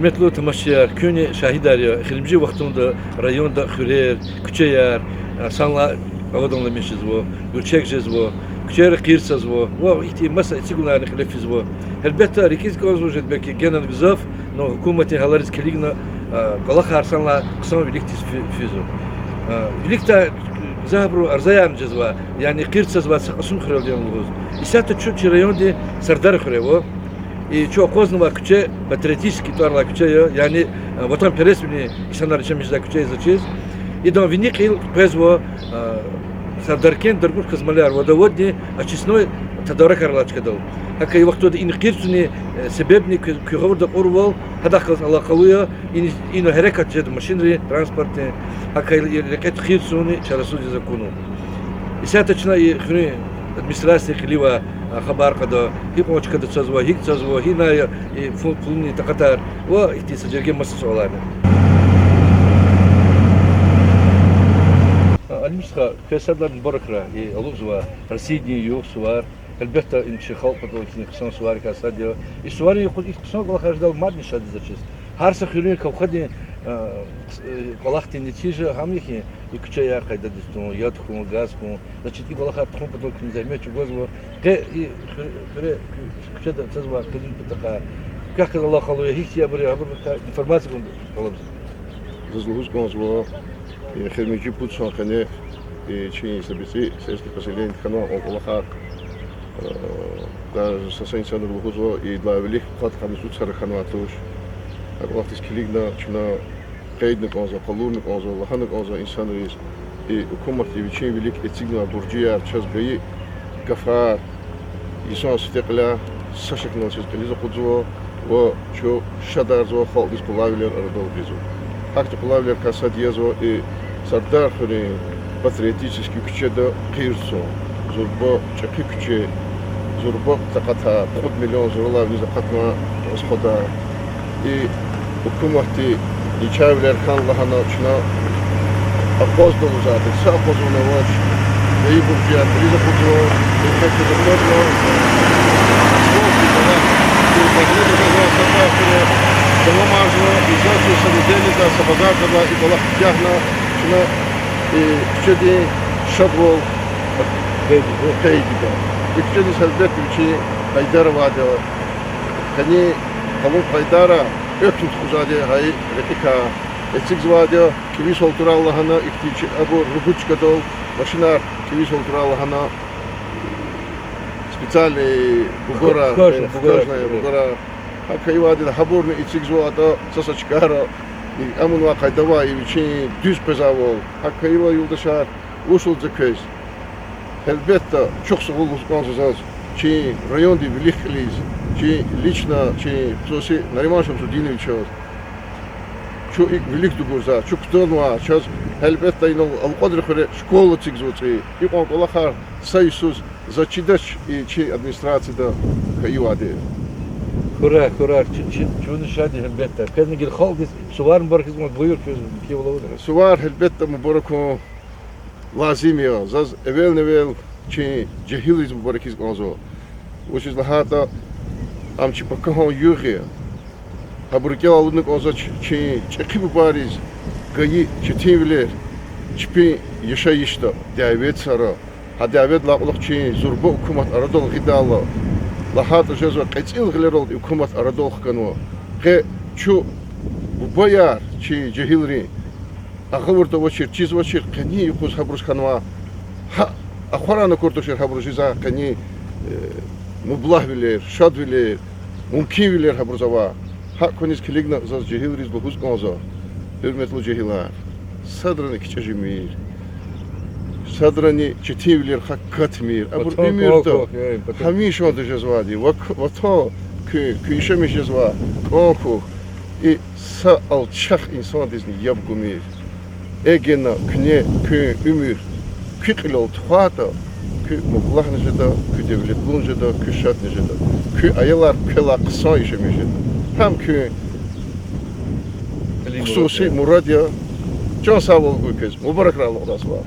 Hürmetli tamaşaçılar, köyne şahit arıyor. Hilimci vaktinde rayonda Hürer, Küçeyer, sanla ağadanla meşiz bu, Gürçekciz bu, Küçeyer kıyırsız bu. Bu ihti masa içi günahını hilefiz bu. Elbette rikiz konuşacak belki genel güzaf, no hükümetin halariz keligna kalak harsanla kısama birliktiz füzü. Birlikte Zabru arzayan cezva, yani kıyırsız var, sakasın kırılıyor muğuz. İsate çok rayonda Sardar Hürevo. И что, Кознова Куче, патриотический туарла Куче, yani vatan пересмени insanlar için bizde Kуче изучить. И там виник ил пезво Сардаркен доргуш казмаляр водоводни очистной тадорак арлачка дал. Хака и вахтода ин кирсуни себебни кюговда урвал хадахаз алакалуя ин харекат жед машинри транспортне хака рекет кирсуни чарасуди закону. И сяточна и хри администрация хлива خبر قدر هیچ موج کدت سازوا هیچ سازوا هی نه فلانی تقطر و احتیاج جرگه مسئول علانه. المسخة كسبنا البركة الوزوا رصيدي يو سوار البته إن شخال قدوة إن قسم سوار كاساديو السوار يقول إيه قسم والله خارج دال مادني شاد زرشيس هر سخيرين كوخدي والله نتيجة هم يخي يكشيا قيد دستون يدخون غازكون значит и والله تخون بدون كن زعمت جوزوا قي كشد تزوا كدين بتقى كأخذ الله خلوه هيك يا بري информация خلاص Разлугус гонзва и хермичи путсан кане и чини собеси сельский поселение канал около да сосенция разлугузва и для велик хат камису царханатуш аглахтис килигна чина قيدنا قانزا قلورنا قانزا لحنا قانزا إنسان رئيس حكومة يبيشين بليك اتجنا برجيار تشاز بيي كفار إنسان استقلال سشكنا تشاز كليزا قدزوا وشو شدار زوا خالق ديس قلاويلر أردو بيزو حكت قلاويلر كاساديا زوا سردار خوري патриотический күчеде кыйрсо зурбо чаки күче зурбо таката 5 миллион зурлар виза катма господа и حكومتي يشاور كان لها نوشنا أقوز دوزات سأقوز ونواش يجيبوا فيها بريزة خطوة يفكر الدولة سوق كذا يفكر كذا سافر كلام عجوا يزاج سندين ده سبزار كذا يطلع جهنا شنا كذي شبول هيدي كذي سلبت بشي قيدار واحد كني قبول قيدارة öktüm kuzade hay retika etsik zvadio kivis olturallahana ihtiç abu rubuchka dol машина kivis olturallahana специальный бугора бугора hakayvadi haburni etsik zvada sasachkara amunwa qaydava ivchi düz pezavol hakayva yoldaşar usul zakes elbette çok sıkılmış konuşacağız ki rayon di bilikliyiz чи лично, чи соси наримашам Судиновича, чу и велик дугурза, чу ктонва, час элбетта ино алқадр хре школа цигзоци, и он колахар сайсус зачидач и чи администрацияда кайваде. Хура, чуны шади элбетта. Казни гил халдис сувар бархиз мод буйур кевлавуд. Сувар элбетта мубараку лазимия, заз эвел чи джахилиз мубаракиз гонзо. Учиз лахата амчи покахон юге хабуркел алунук озач чи чекибу бариз гаи читивлер чпи яшаишта давет сара хадавет лaqлıq чи зурбо hükümet aradol gidalla лахат жезва qeçil glerol hükümet aradol qanwa qe chu boyar чи jahilri ахвурта вочер чиз вочер qani yuqus habrus qanwa ha ахварана куртушер habrushiza qani مبلغ شاد ویلر ممکن ویلر هبرزوا ها کنیز کلیگنا زاز جهیل ریز بخوز قانزا هرمتلو جهیلار صدرانی کچه میر صدرانی چتی ویلر حقیقت میر ابر امیر تو همیشه آن دجزوادی و تا کیشه میشه زوا کانکو ای سا alçak insan dizni yapgı mیر egena kne kü ümür kiklo tuhata kü mublağ neceda, kü devletlu neceda, kü şat neceda, kü ayalar kela kısa işemişed. Hem kü hususi muradya, can sağ ol bu kez, mübarek rağlık odası var.